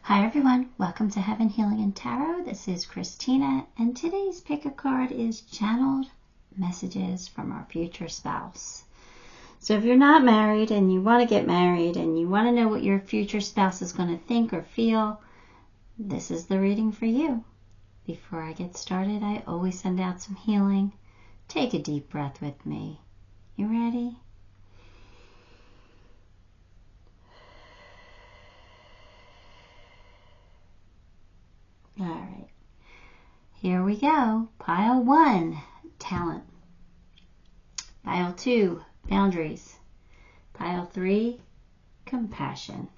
Hi everyone, welcome to Heaven Healing and Tarot. This is Christina, and today's pick a card is Channeled Messages from Our Future Spouse. So if you're not married and you want to get married and you want to know what your future spouse is going to think or feel, this is the reading for you. Before I get started, I always send out some healing. Take a deep breath with me. You ready? All right, here we go. Pile 1, talent. Pile 2, boundaries. Pile 3, compassion.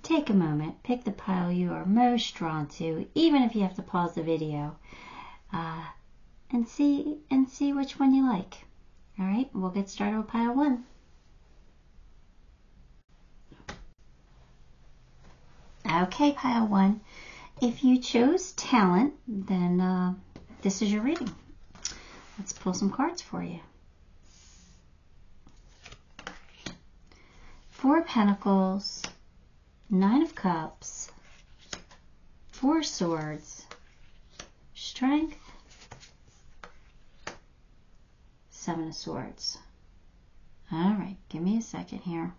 Take a moment, pick the pile you are most drawn to, even if you have to pause the video, and see which one you like. All right, we'll get started with pile 1. Okay, pile 1. If you chose talent, then this is your reading. Let's pull some cards for you. 4 of Pentacles, 9 of Cups, 4 Swords, Strength, 7 of Swords. All right, give me a second here.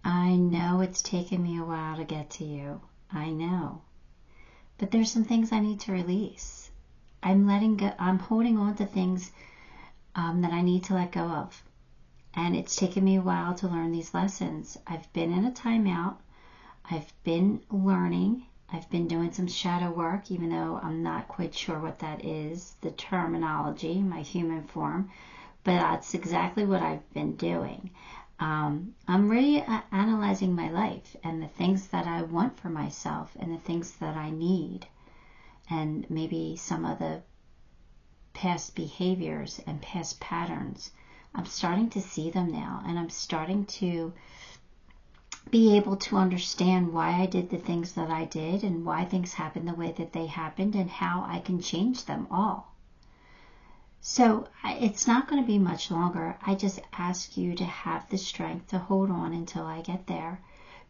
I know it's taken me a while to get to you. I know. But there's some things I need to release. I'm letting go. I'm holding on to things that I need to let go of. And it's taken me a while to learn these lessons. I've been in a timeout. I've been learning. I've been doing some shadow work, even though I'm not quite sure what that is, the terminology, my human form. But that's exactly what I've been doing. I'm really analyzing my life and the things that I want for myself and the things that I need, and maybe some of the past behaviors and past patterns. I'm starting to see them now, and I'm starting to be able to understand why I did the things that I did and why things happened the way that they happened and how I can change them all. So it's not going to be much longer. I just ask you to have the strength to hold on until I get there.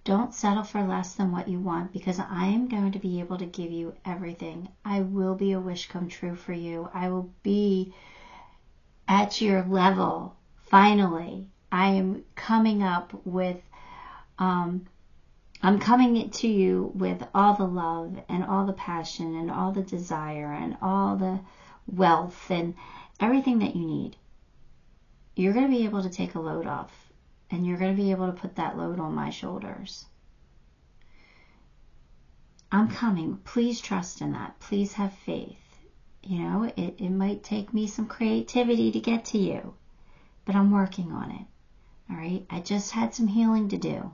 Don't settle for less than what you want, because I am going to be able to give you everything. I will be a wish come true for you. I will be at your level. Finally, I am coming up with, I'm coming to you with all the love and all the passion and all the desire and all the wealth and everything that you need. You're going to be able to take a load off, and you're going to be able to put that load on my shoulders. I'm coming. Please trust in that. Please have faith. You know, it might take me some creativity to get to you, but I'm working on it. All right? I just had some healing to do.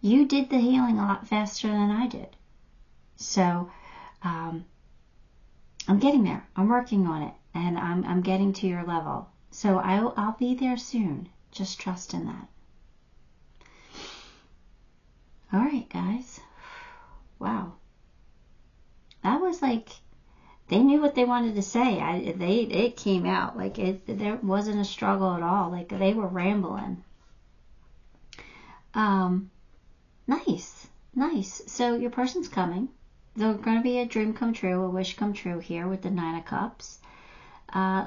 You did the healing a lot faster than I did. So, I'm getting there. I'm working on it. And I'm getting to your level. So I'll be there soon. Just trust in that. All right, guys. Wow. That was like, they knew what they wanted to say. It came out. Like, there wasn't a struggle at all. Like, they were rambling. Nice. Nice. So your person's coming. There's going to be a dream come true, a wish come true here with the 9 of Cups.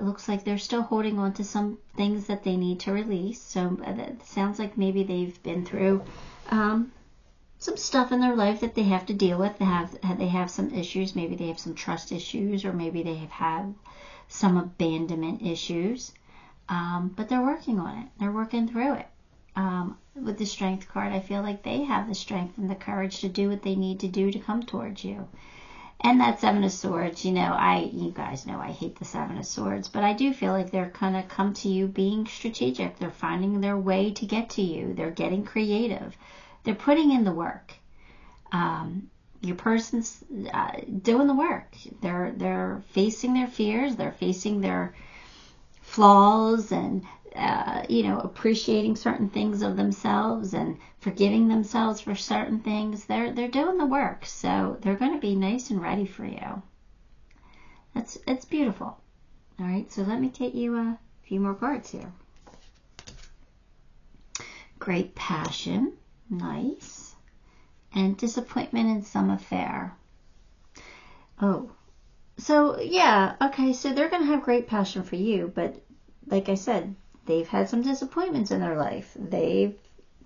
Looks like they're still holding on to some things that they need to release. So it sounds like maybe they've been through some stuff in their life that they have to deal with. They have some issues. Maybe they have some trust issues, or maybe they have had some abandonment issues. But they're working on it. They're working through it. With the Strength card, I feel like they have the strength and the courage to do what they need to do to come towards you. And that 7 of Swords, you guys know I hate the 7 of Swords, but I do feel like they're going to come to you being strategic. They're finding their way to get to you. They're getting creative. They're putting in the work. Your person's doing the work. They're facing their fears. They're facing their flaws and appreciating certain things of themselves and forgiving themselves for certain things. They're doing the work, so they're going to be nice and ready for you. It's beautiful. All right, so let me get you a few more cards here. Great passion, nice. And disappointment in some affair. Oh, so yeah, okay, so they're going to have great passion for you, but like I said, they've had some disappointments in their life. They've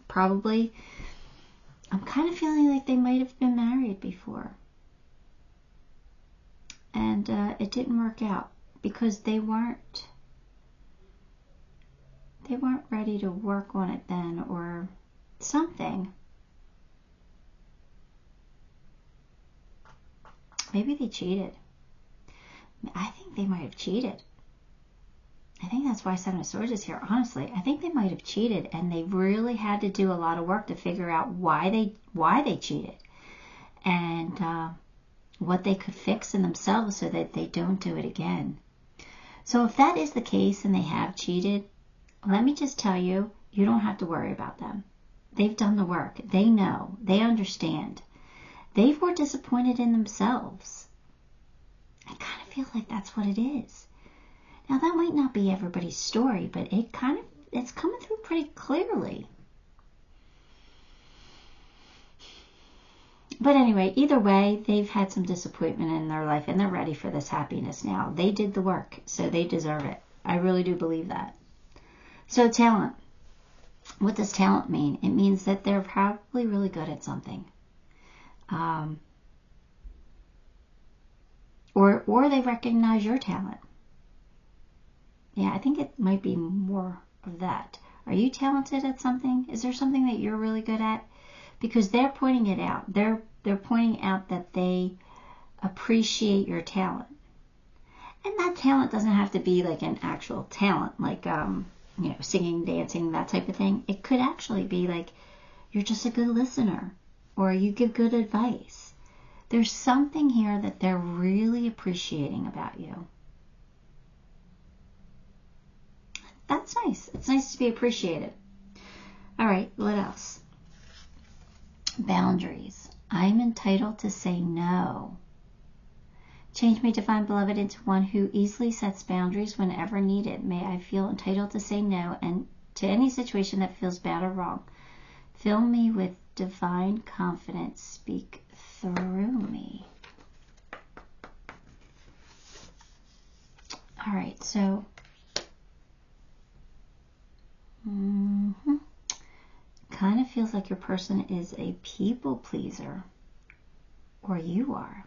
probably, I'm kind of feeling like they might have been married before. And it didn't work out because they weren't ready to work on it then, or something. Maybe they cheated. I think they might have cheated. I think that's why Seven of Swords is here, honestly. I think they might have cheated, and they really had to do a lot of work to figure out why they cheated, and what they could fix in themselves so that they don't do it again. So if that is the case and they have cheated, let me just tell you, you don't have to worry about them. They've done the work. They know. They understand. They were disappointed in themselves. I kind of feel like that's what it is. Now, that might not be everybody's story, but it's coming through pretty clearly. But anyway, either way, they've had some disappointment in their life, and they're ready for this happiness now. They did the work, so they deserve it. I really do believe that. So talent. What does talent mean? It means that they're probably really good at something. Or they recognize your talent. Yeah, I think it might be more of that. Are you talented at something? Is there something that you're really good at? Because they're pointing it out. They're pointing out that they appreciate your talent. And that talent doesn't have to be like an actual talent, like singing, dancing, that type of thing. It could actually be like you're just a good listener, or you give good advice. There's something here that they're really appreciating about you. That's nice. It's nice to be appreciated. All right, what else? Boundaries. I'm entitled to say no. Change me, Divine Beloved, into one who easily sets boundaries whenever needed. May I feel entitled to say no and to any situation that feels bad or wrong. Fill me with divine confidence. Speak through me. All right, so kind of feels like your person is a people pleaser, or you are.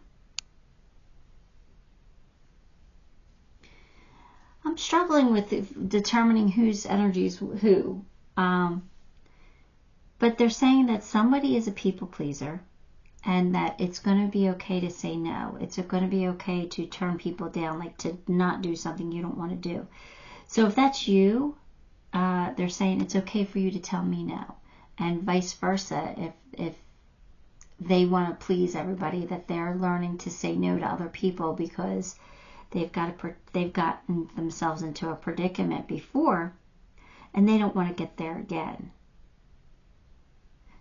I'm struggling with determining whose energy is who. But they're saying that somebody is a people pleaser and that it's going to be okay to say no. It's going to be okay to turn people down, like to not do something you don't want to do. So if that's you, they're saying it's okay for you to tell me no. And vice versa, if they want to please everybody, that they're learning to say no to other people because they've gotten themselves into a predicament before, and they don't want to get there again.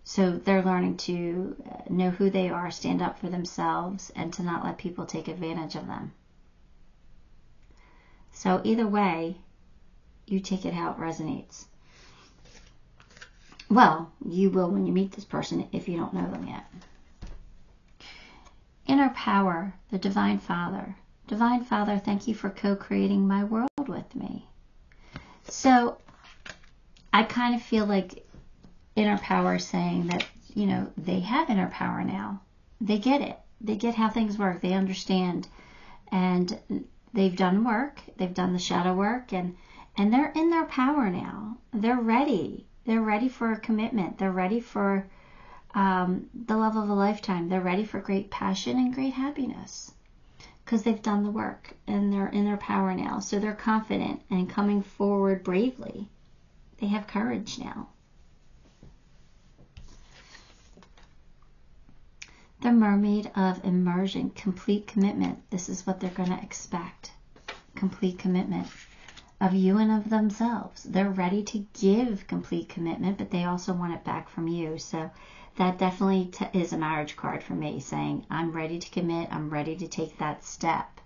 So they're learning to know who they are, stand up for themselves, and to not let people take advantage of them. So either way, you take it how it resonates. Well, you will when you meet this person if you don't know them yet. Inner power, the Divine Father. Divine Father, thank you for co-creating my world with me. So I kind of feel like inner power is saying that, they have inner power now. They get it. They get how things work. They understand. And they've done work. They've done the shadow work. And they're in their power now. They're ready. They're ready for a commitment. They're ready for the love of a lifetime. They're ready for great passion and great happiness. Because they've done the work. And they're in their power now. So they're confident and coming forward bravely. They have courage now. The Mermaid of Immersion, complete commitment. This is what they're going to expect. Complete commitment of you and of themselves. They're ready to give complete commitment, but they also want it back from you. So that definitely is a marriage card for me, saying I'm ready to commit. I'm ready to take that step.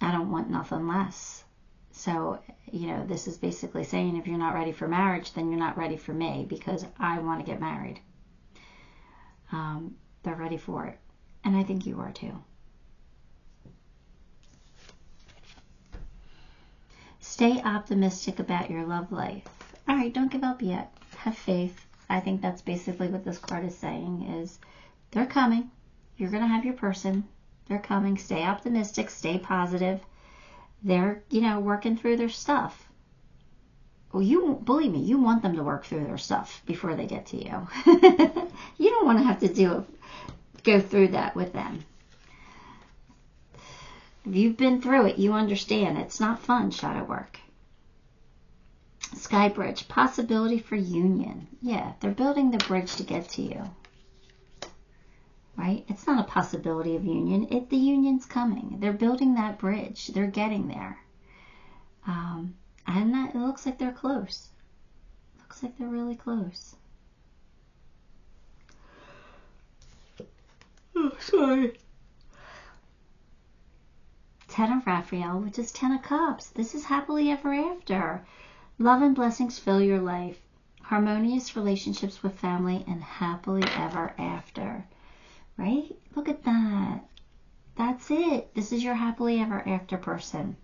I don't want nothing less. So, you know, this is basically saying if you're not ready for marriage, then you're not ready for me, because I want to get married. They're ready for it. And I think you are too. Stay optimistic about your love life. All right, don't give up yet. Have faith. I think that's basically what this card is saying, is they're coming. You're going to have your person. They're coming. Stay optimistic. Stay positive. They're, you know, working through their stuff. Well, you believe me, you want them to work through their stuff before they get to you. You don't want to have to go through that with them. If you've been through it, you understand. It's not fun, shadow work. Sky bridge, possibility for union. Yeah, they're building the bridge to get to you. Right? It's not a possibility of union. The union's coming. They're building that bridge. They're getting there. And it looks like they're close. Looks like they're really close. Oh, sorry. Ten of Raphael, which is Ten of Cups. This is happily ever after. Love and blessings fill your life. Harmonious relationships with family and happily ever after. Right? Look at that. That's it. This is your happily ever after person.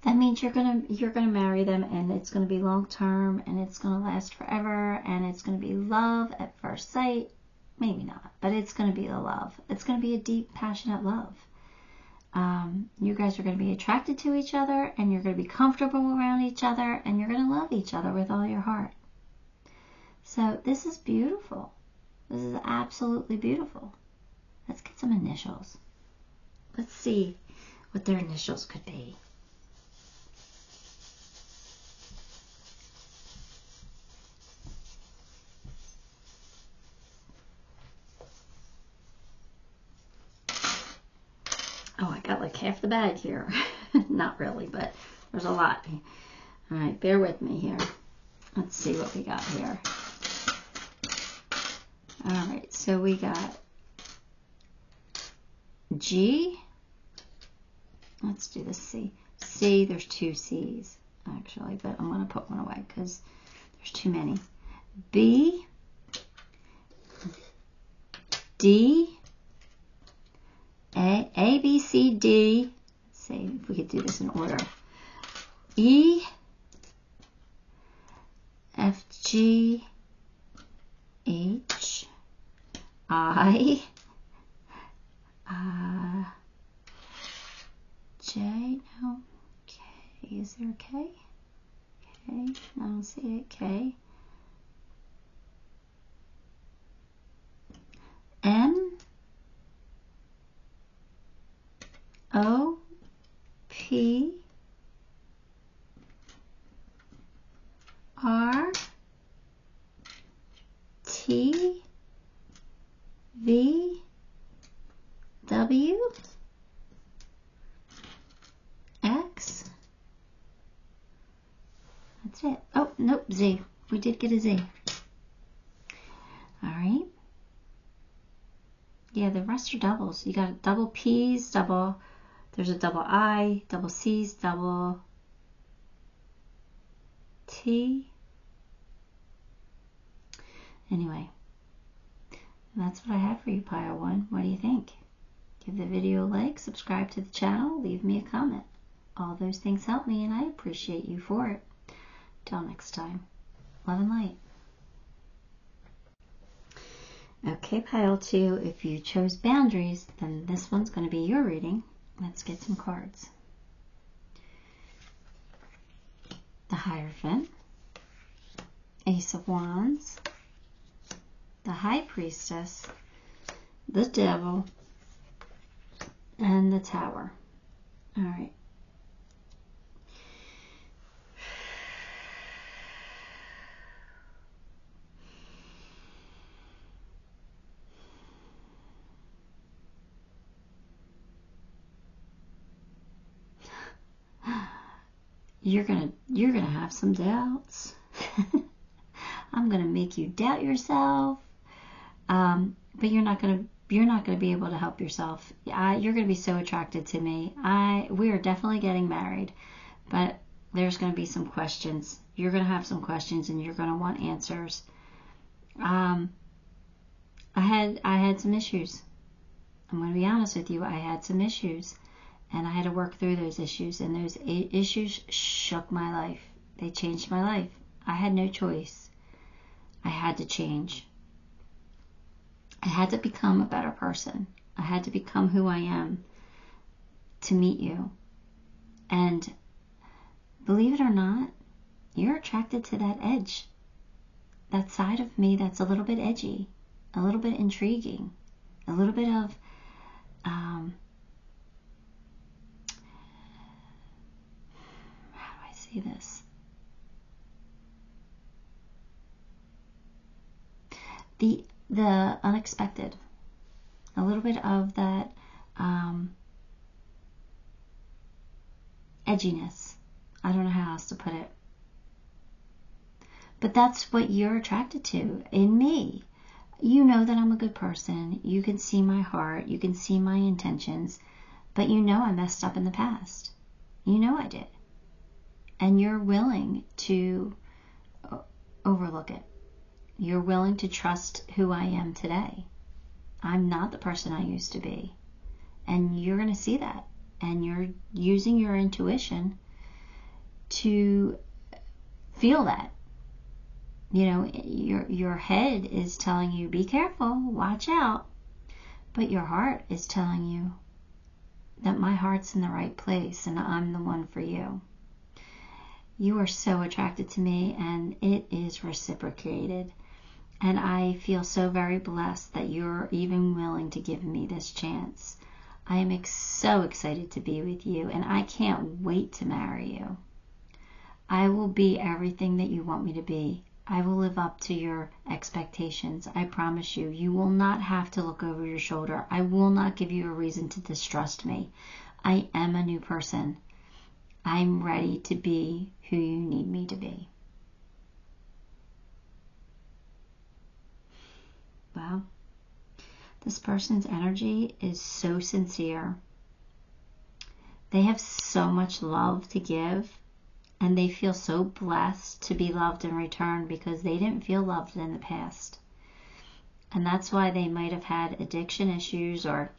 That means you're gonna marry them, and it's gonna be long term, and it's gonna last forever, and it's gonna be love at first sight. Maybe not, but it's gonna be the love. It's gonna be a deep, passionate love. You guys are gonna be attracted to each other, and you're gonna be comfortable around each other, and you're gonna love each other with all your heart. So this is beautiful. This is absolutely beautiful. Let's get some initials. Let's see what their initials could be. Oh, I got like half the bag here. Not really, but there's a lot. All right, bear with me here. Let's see what we got here. All right, so we got G. Let's do the C. C, there's two C's, actually, but I'm going to put one away because there's too many. B, D, A, B, C, D. Let's see if we could do this in order. E, F, G, H, I, J, no, K, is there a K? K, I don't see it, K, M, O, P, R, T, V, W, X. That's it. Oh, nope, Z. We did get a Z. All right. Yeah, the rest are doubles. You got double P's, there's a double I, double C's, double T. Anyway, that's what I have for you, Pile 1. What do you think? Give the video a like, subscribe to the channel, leave me a comment. All those things help me, and I appreciate you for it. Till next time, love and light. Okay, Pile 2, if you chose boundaries, then this one's going to be your reading. Let's get some cards. The Hierophant, Ace of Wands, the High Priestess, the Devil, and the Tower. All right. You're gonna have some doubts. I'm gonna make you doubt yourself, but you're not gonna you're not going to be able to help yourself. You're going to be so attracted to me. We are definitely getting married, but there's going to be some questions. You're going to have some questions, and you're going to want answers. I had some issues. I'm going to be honest with you. I had some issues, and I had to work through those issues, and those issues shook my life. They changed my life. I had no choice. I had to change. I had to become a better person. I had to become who I am to meet you. And believe it or not, you're attracted to that edge. That side of me that's a little bit edgy, a little bit intriguing, a little bit of how do I say this? The unexpected, a little bit of that edginess. I don't know how else to put it. But that's what you're attracted to in me. You know that I'm a good person. You can see my heart. You can see my intentions. But you know I messed up in the past. You know I did. And you're willing to overlook it. You're willing to trust who I am today. I'm not the person I used to be. And you're going to see that. And you're using your intuition to feel that. You know, your head is telling you, be careful, watch out. But your heart is telling you that my heart's in the right place and I'm the one for you. You are so attracted to me, and it is reciprocated. And I feel so very blessed that you're even willing to give me this chance. I am so excited to be with you, and I can't wait to marry you. I will be everything that you want me to be. I will live up to your expectations. I promise you. You will not have to look over your shoulder. I will not give you a reason to distrust me. I am a new person. I'm ready to be who you need me to be. Well, this person's energy is so sincere. They have so much love to give. And they feel so blessed to be loved in return because they didn't feel loved in the past. And that's why they might have had addiction issues or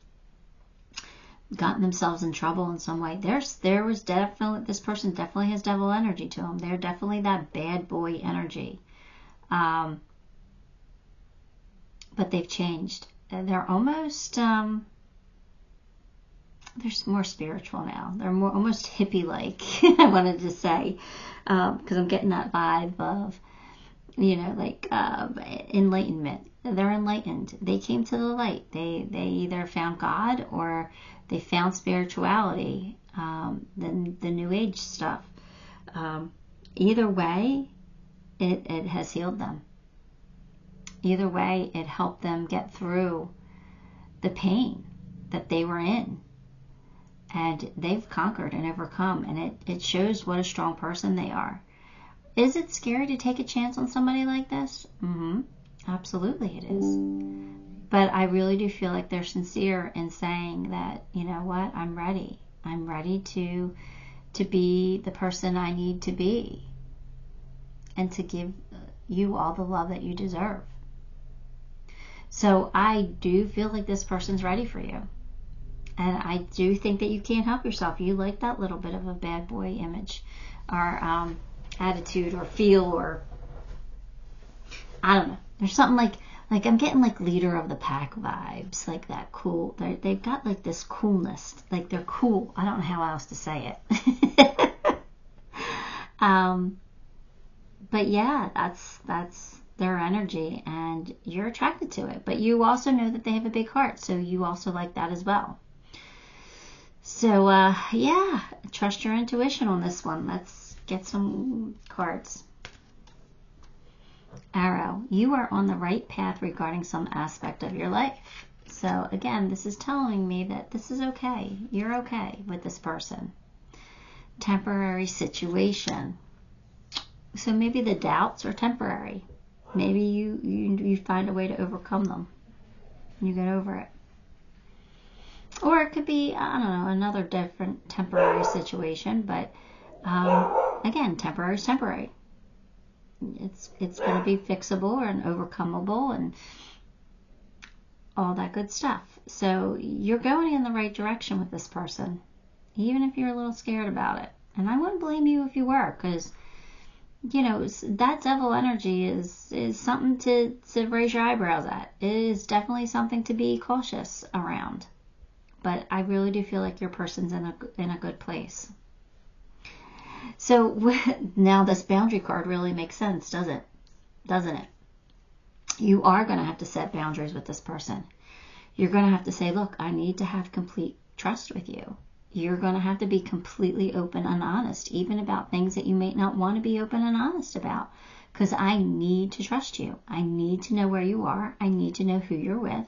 gotten themselves in trouble in some way. There was definitely, this person definitely has devil energy to them. They're definitely that bad boy energy. But they've changed. They're almost, they're more spiritual now. They're more almost hippie-like, I wanted to say, because I'm getting that vibe of, you know, like enlightenment. They're enlightened. They came to the light. They either found God or they found spirituality, the New Age stuff. Either way, it has healed them. Either way, it helped them get through the pain that they were in. And they've conquered and overcome, and it shows what a strong person they are. Is it scary to take a chance on somebody like this? Absolutely it is. But I really do feel like they're sincere in saying that, you know what, I'm ready. I'm ready to be the person I need to be and to give you all the love that you deserve. So I do feel like this person's ready for you. And I do think that you can't help yourself. You like that little bit of a bad boy image or attitude or feel, or I don't know. There's something like I'm getting like leader of the pack vibes, like that cool. They've got like this coolness, like they're cool. I don't know how else to say it. But yeah, that's their energy, and you're attracted to it. But you also know that they have a big heart, so you also like that as well. So, yeah, trust your intuition on this one. Let's get some cards. Arrow, you are on the right path regarding some aspect of your life. So, again, this is telling me that this is okay. You're okay with this person. Temporary situation. So maybe the doubts are temporary. Maybe you find a way to overcome them. You get over it. Or it could be, I don't know, another different temporary situation. But again, temporary is temporary. It's going to be fixable and overcomeable and all that good stuff. So you're going in the right direction with this person, even if you're a little scared about it. And I wouldn't blame you if you were, because, you know, that devil energy is something to raise your eyebrows at. It is definitely something to be cautious around. But I really do feel like your person's in a good place. So now this boundary card really makes sense, doesn't it? You are going to have to set boundaries with this person. You're going to have to say, look, I need to have complete trust with you. You're going to have to be completely open and honest, even about things that you may not want to be open and honest about, because I need to trust you. I need to know where you are. I need to know who you're with.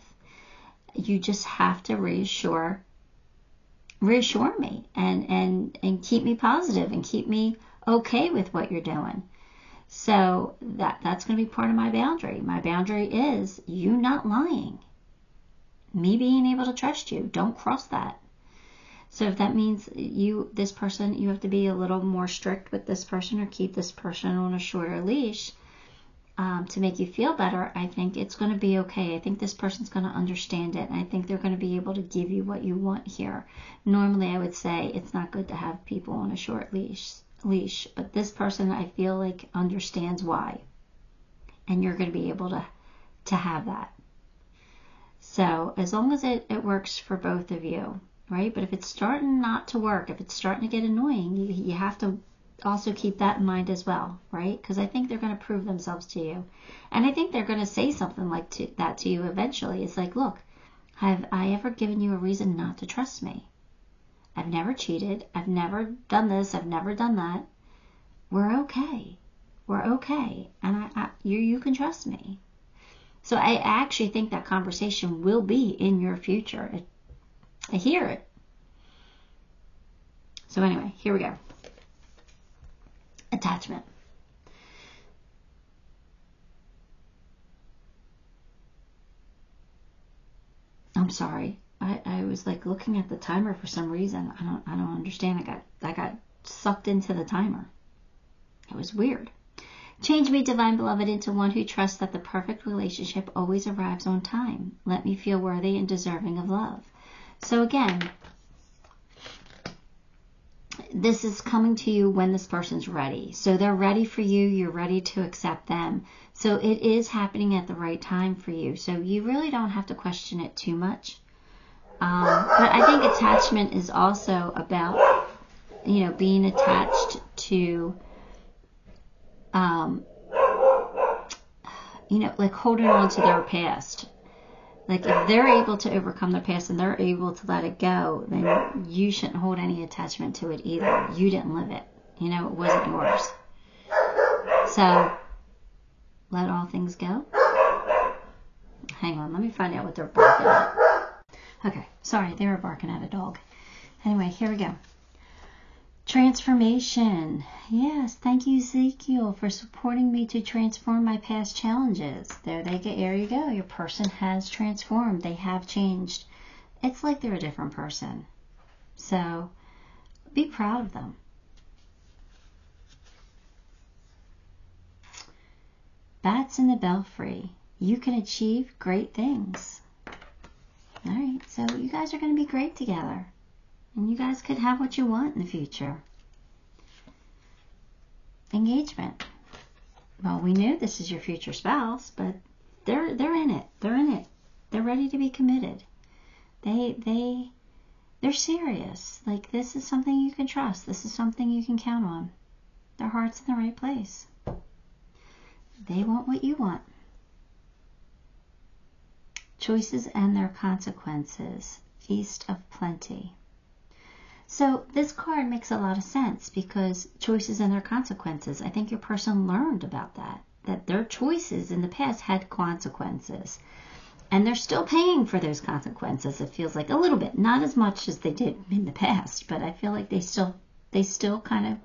You just have to reassure me and keep me positive and keep me okay with what you're doing. So that's going to be part of my boundary. My boundary is you not lying. Me being able to trust you. Don't cross that. So if that means you have to be a little more strict with this person or keep this person on a shorter leash to make you feel better, I think it's going to be okay. I think this person's going to understand it. And I think they're going to be able to give you what you want here. Normally I would say it's not good to have people on a short leash, but this person I feel like understands why. And you're going to be able to have that. So as long as it works for both of you, right? But if it's starting not to work, if it's starting to get annoying, you have to also keep that in mind as well, right? Because I think they're going to prove themselves to you. And I think they're going to say something like that to you eventually. It's like, look, have I ever given you a reason not to trust me? I've never cheated. I've never done this. I've never done that. We're okay. We're okay. And you can trust me. So I actually think that conversation will be in your future. I hear it. So anyway, here we go. Attachment. I'm sorry. I was like looking at the timer for some reason. I don't understand. I got sucked into the timer. It was weird. Change me, Divine Beloved, into one who trusts that the perfect relationship always arrives on time. Let me feel worthy and deserving of love. So again, this is coming to you when this person's ready. So they're ready for you. You're ready to accept them. So it is happening at the right time for you. So you really don't have to question it too much. But I think attachment is also about, being attached to, like holding on to their past. Like if they're able to overcome their past and they're able to let it go, then you shouldn't hold any attachment to it either. You didn't live it. It wasn't yours. So let all things go. Hang on, let me find out what they're barking at. Okay, sorry, they were barking at a dog. Anyway, here we go. Transformation. Yes, thank you, Ezekiel, for supporting me to transform my past challenges. There you go. Your person has transformed. They have changed. It's like they're a different person. So be proud of them. Bats in the belfry. You can achieve great things. All right, so you guys are going to be great together. And you guys could have what you want in the future. Engagement. Well, we knew this is your future spouse, but they're in it. They're in it. They're ready to be committed. They're serious. Like, this is something you can trust. This is something you can count on. Their heart's in the right place. They want what you want. Choices and their consequences. Feast of plenty. So this card makes a lot of sense because choices and their consequences. I think your person learned about that their choices in the past had consequences. And they're still paying for those consequences. It feels like a little bit, not as much as they did in the past, but I feel like they still kind of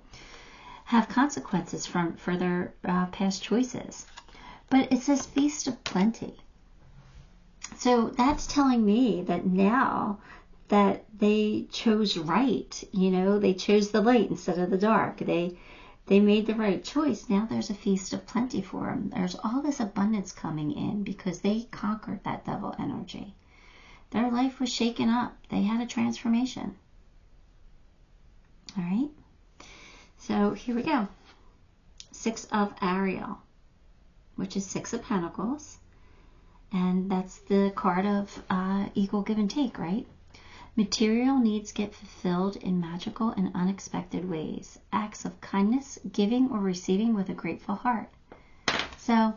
have consequences for their past choices. But it says feast of plenty. So that's telling me that now that they chose right. You know, they chose the light instead of the dark. They made the right choice. Now there's a feast of plenty for them. There's all this abundance coming in because they conquered that devil energy. Their life was shaken up. They had a transformation. All right. So here we go. 6 of Ariel, which is 6 of Pentacles. And that's the card of equal give and take, right? Material needs get fulfilled in magical and unexpected ways. Acts of kindness, giving or receiving with a grateful heart. So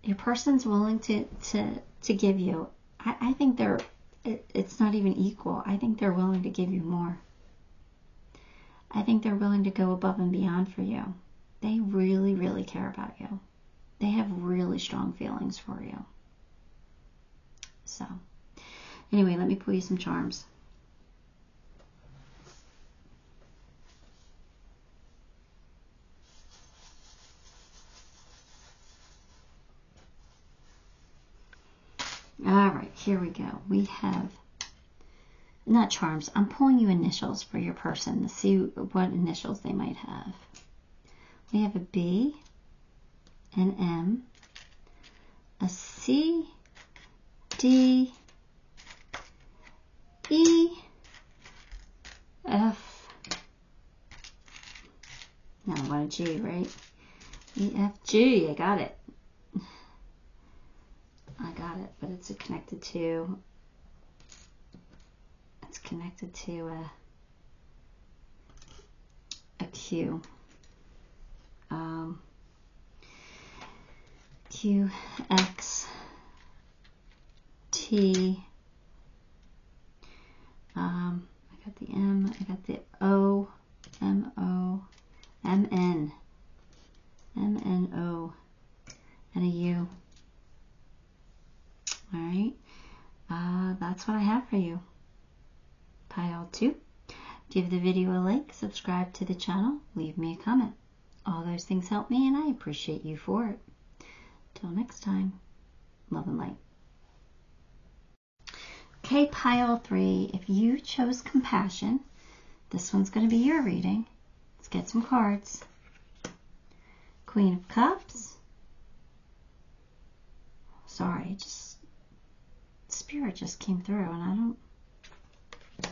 your person's willing to give you. I think it's not even equal. I think they're willing to give you more. I think they're willing to go above and beyond for you. They really, really care about you. They have really strong feelings for you. So, anyway, let me pull you some charms. All right, here we go. We have, not charms, I'm pulling you initials for your person to see what initials they might have. We have a B, an M, a C, D, E, F, now I want a G, right? E, F, G, I got it. I got it, but it's connected to, a Q. Q, X, T, I got the M, I got the O, M, O, M, N, M, N, O, and a U. All right, that's what I have for you. Pile 2. Give the video a like, subscribe to the channel, leave me a comment. All those things help me and I appreciate you for it. Till next time, love and light. Okay, pile 3. If you chose compassion, this one's going to be your reading. Let's get some cards. Queen of Cups. Sorry, Spirit just came through and I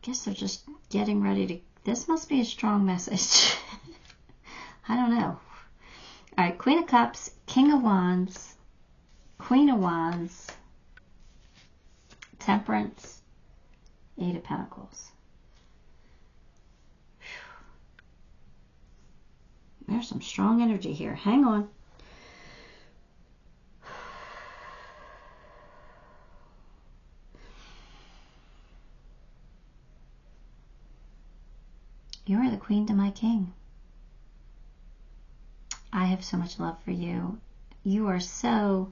guess they're just getting ready to, this must be a strong message. I don't know. All right, Queen of Cups, King of Wands, Queen of Wands, Temperance, 8 of Pentacles. There's some strong energy here. Hang on. You are the queen to my king. I have so much love for you. You are so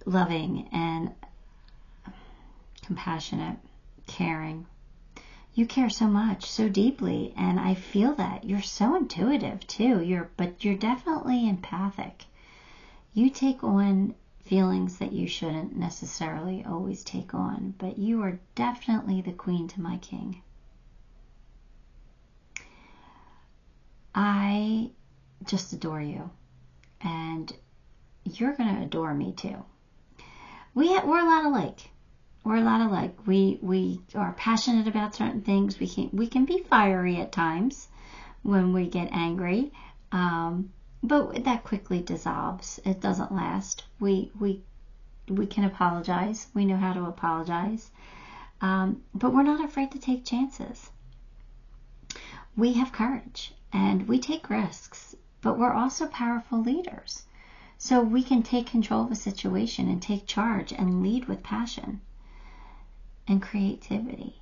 loving and compassionate, caring. You care so much, so deeply, and I feel that. You're so intuitive too. But you're definitely empathic. You take on feelings that you shouldn't necessarily always take on, but you are definitely the queen to my king. I just adore you, and you're going to adore me too. We're a lot alike. We're a lot alike. We are passionate about certain things. We can be fiery at times when we get angry, but that quickly dissolves. It doesn't last. We can apologize. We know how to apologize, but we're not afraid to take chances. We have courage and we take risks, but we're also powerful leaders. So we can take control of a situation and take charge and lead with passion and creativity.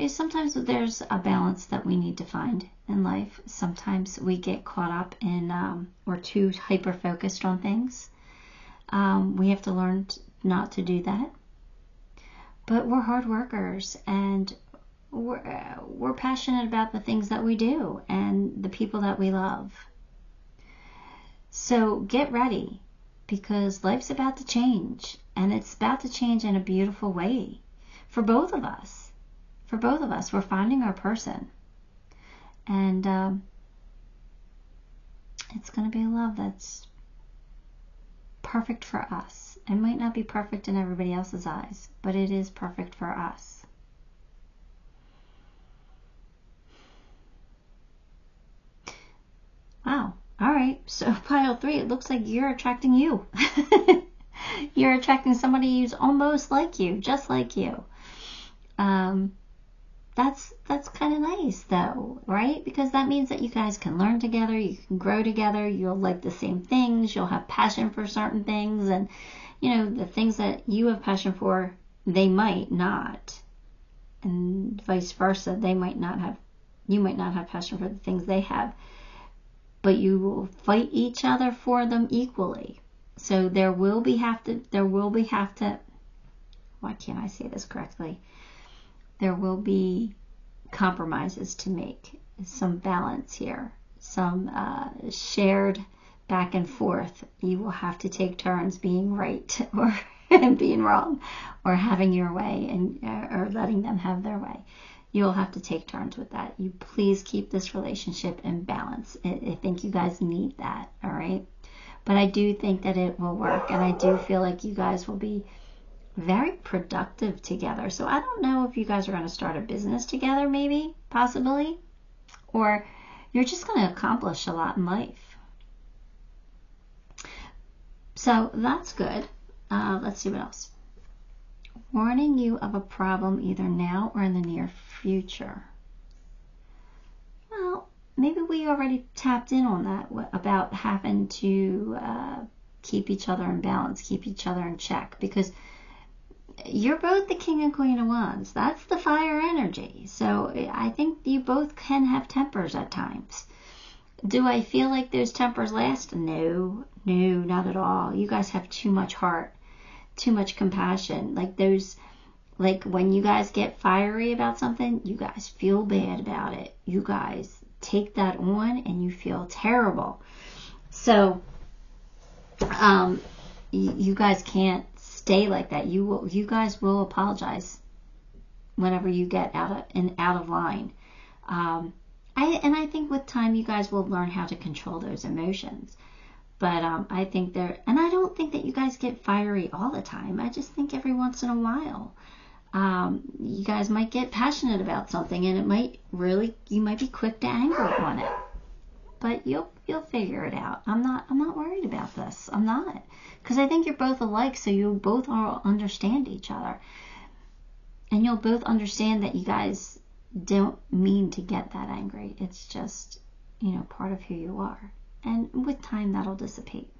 Sometimes there's a balance that we need to find in life. Sometimes we get caught up in, or too hyper-focused on things. We have to learn not to do that. But we're hard workers, and we're passionate about the things that we do and the people that we love. So get ready. because life's about to change, and it's about to change in a beautiful way for both of us. For both of us, we're finding our person, and it's going to be a love that's perfect for us. It might not be perfect in everybody else's eyes, but it is perfect for us. Wow. All right. So pile 3, it looks like you're attracting you. You're attracting somebody who's almost like you, just like you. That's kind of nice though, right? Because that means that you guys can learn together, you can grow together, you'll like the same things, you'll have passion for certain things, and the things that you have passion for, they might not, and vice versa. You might not have passion for the things they have, but you will fight each other for them equally. So there will be why can't I say this correctly? There will be compromises to make, some balance here, some shared back and forth. You will have to take turns being right or and being wrong, or having your way and or letting them have their way. You'll have to take turns with that. You please keep this relationship in balance. I think you guys need that, all right? But I do think that it will work, and I do feel like you guys will be very productive together. So I don't know if you guys are going to start a business together, maybe, possibly, or you're just going to accomplish a lot in life. So that's good. Let's see what else. Warning you of a problem either now or in the near future. Well, maybe we already tapped in on that, about having to keep each other in balance, keep each other in check, because you're both the King and Queen of Wands. That's the fire energy. So I think you both can have tempers at times. Do I feel like those tempers last? No, not at all. You guys have too much heart, too much compassion. Like when you guys get fiery about something, you guys feel bad about it. You guys take that on and you feel terrible. So you guys can't stay like that. You guys will apologize whenever you get out of line. I think with time you guys will learn how to control those emotions. But I think and I don't think that you guys get fiery all the time. I just think every once in a while you guys might get passionate about something, and you might be quick to anger on it. But you'll figure it out. I'm not worried about this. I'm not. Because I think you're both alike, so you'll both understand each other. And you'll both understand that you guys don't mean to get that angry. It's just, part of who you are. And with time, that'll dissipate.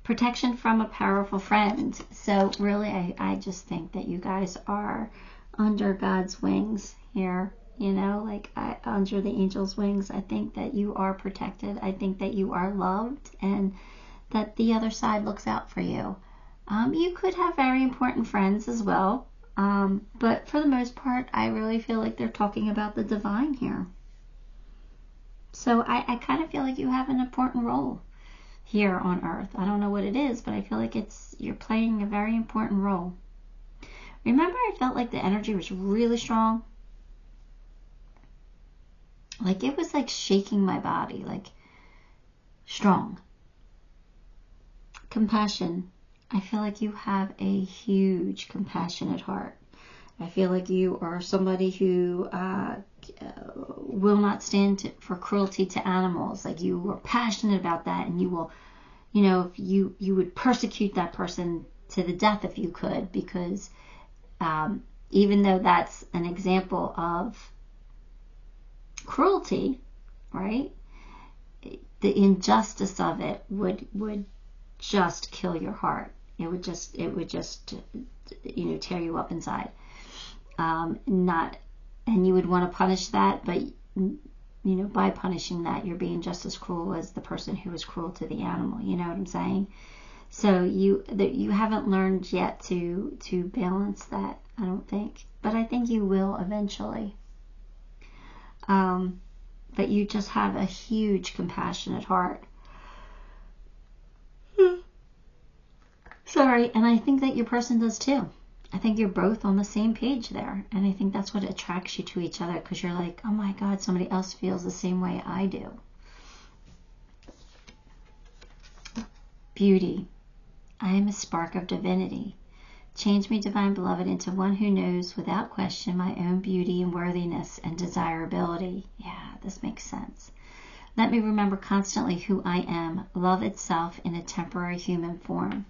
Protection from a powerful friend. So really, I just think that you guys are under God's wings here. Under the angel's wings. I think that you are protected. I think that you are loved, and that the other side looks out for you. You could have very important friends as well, but for the most part, I really feel like they're talking about the divine here. So I kind of feel like you have an important role here on Earth. I don't know what it is, but I feel like you're playing a very important role. Remember, I felt like the energy was really strong. Like it was like shaking my body, like strong. Compassion. I feel like you have a huge compassionate heart. I feel like you are somebody who will not stand for cruelty to animals. Like you are passionate about that, and you will, if you would persecute that person to the death if you could, because even though that's an example of cruelty, right? The injustice of it would just kill your heart. It would just tear you up inside. And you would want to punish that, but by punishing that, you're being just as cruel as the person who was cruel to the animal. You know what I'm saying? So you haven't learned yet to balance that, I don't think, but I think you will eventually. But you just have a huge compassionate heart. Sorry, and I think that your person does too. I think you're both on the same page there. And I think that's what attracts you to each other, because you're like, oh my God, somebody else feels the same way I do. Beauty. I am a spark of divinity. Change me, divine beloved, into one who knows without question my own beauty and worthiness and desirability. Yeah, this makes sense. Let me remember constantly who I am, love itself in a temporary human form.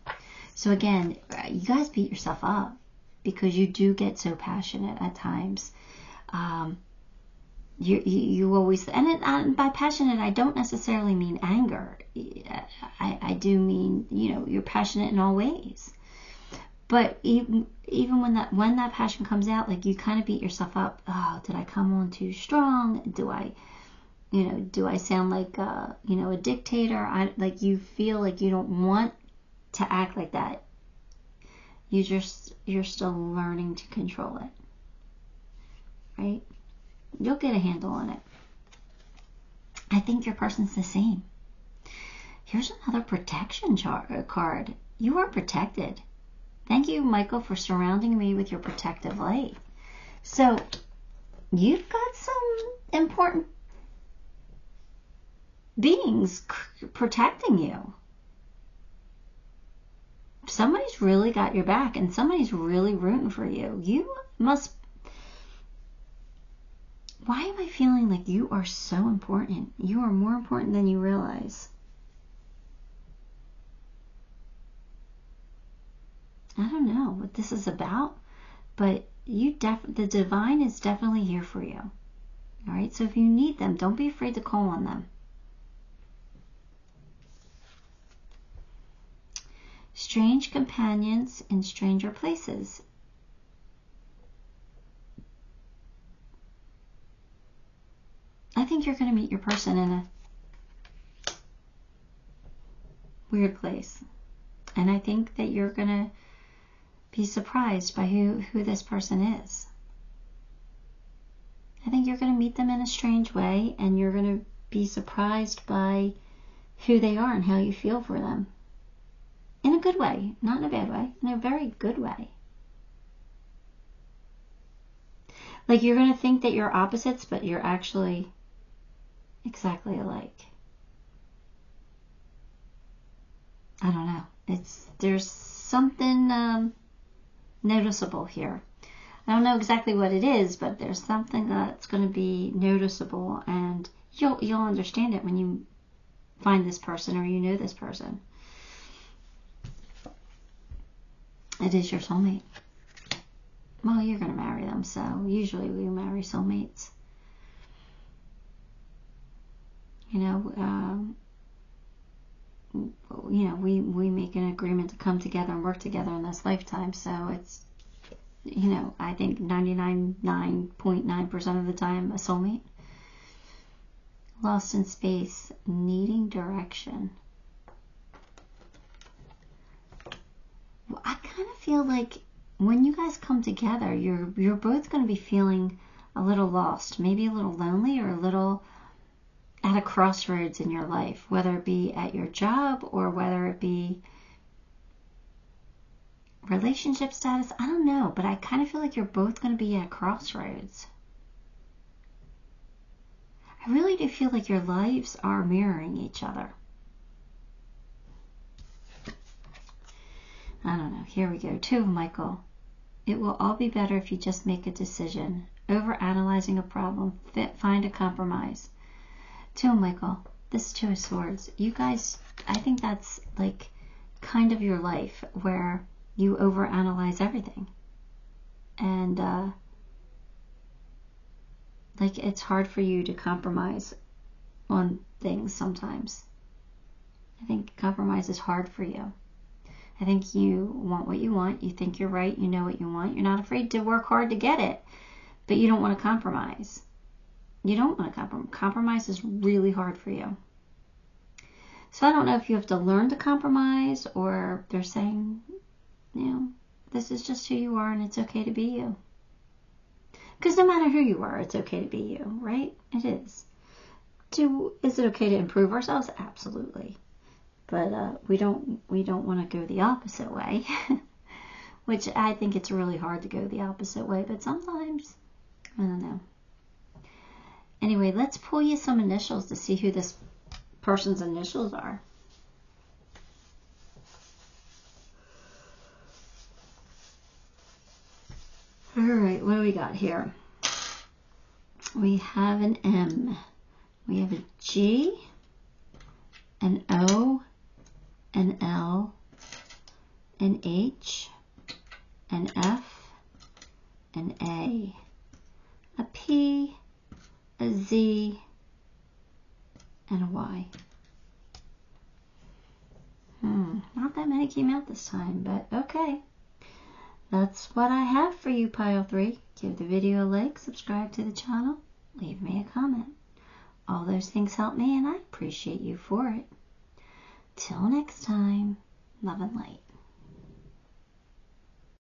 So again, you guys beat yourself up because you do get so passionate at times. You always, and by passionate, I don't necessarily mean anger. I do mean, you're passionate in all ways. But even when that passion comes out, like, you kind of beat yourself up. Oh, did I come on too strong? Do I sound like a dictator? You feel like you don't want to act like that. You're still learning to control it, right? You'll get a handle on it. I think your person's the same. Here's another protection card. You are protected. Thank you, Michael, for surrounding me with your protective light. So you've got some important beings protecting you. Somebody's really got your back, and somebody's really rooting for you. You must... Why am I feeling like you are so important? You are more important than you realize. I don't know what this is about, but the divine is definitely here for you. All right, so if you need them, don't be afraid to call on them. Strange companions in stranger places. I think you're going to meet your person in a weird place. And I think that you're going to be surprised by who this person is. I think you're going to meet them in a strange way, and you're going to be surprised by who they are and how you feel for them. In a good way, not in a bad way, in a very good way. Like, you're going to think that you're opposites, but you're actually exactly alike. I don't know. There's something noticeable here. I don't know exactly what it is, but there's something that's going to be noticeable, and you'll understand it when you find this person or you know this person. It is your soulmate. Well, you're going to marry them, so usually we marry soulmates. We make an agreement to come together and work together in this lifetime, so it's, I think 99.9% of the time a soulmate. Lost in space, needing direction. I kind of feel like when you guys come together, you're both going to be feeling a little lost, maybe a little lonely, or a little at a crossroads in your life, whether it be at your job or whether it be relationship status. I don't know, but I kind of feel like you're both going to be at crossroads. I really do feel like your lives are mirroring each other. I don't know. Here we go. 2 of Michael. It will all be better if you just make a decision. Overanalyzing a problem. Find a compromise. 2 of Michael. This 2 of Swords. You guys, I think that's like kind of your life where you overanalyze everything. And like, it's hard for you to compromise on things sometimes. I think compromise is hard for you. I think you want what you want. You think you're right. You know what you want. You're not afraid to work hard to get it. But you don't want to compromise. You don't want to compromise. Compromise is really hard for you. So I don't know if you have to learn to compromise, or they're saying, this is just who you are and it's okay to be you. Because no matter who you are, it's okay to be you, right? It is. Is it okay to improve ourselves? Absolutely. But we don't want to go the opposite way, which I think it's really hard to go the opposite way, but sometimes, I don't know. Anyway, let's pull you some initials to see who this person's initials are. All right, what do we got here? We have an M. We have a G, an O, an L, an H, an F, an A, a P, a Z, and a Y. Not that many came out this time, but okay. That's what I have for you, Pile 3. Give the video a like, subscribe to the channel, leave me a comment. All those things help me, and I appreciate you for it. Till next time, love and light.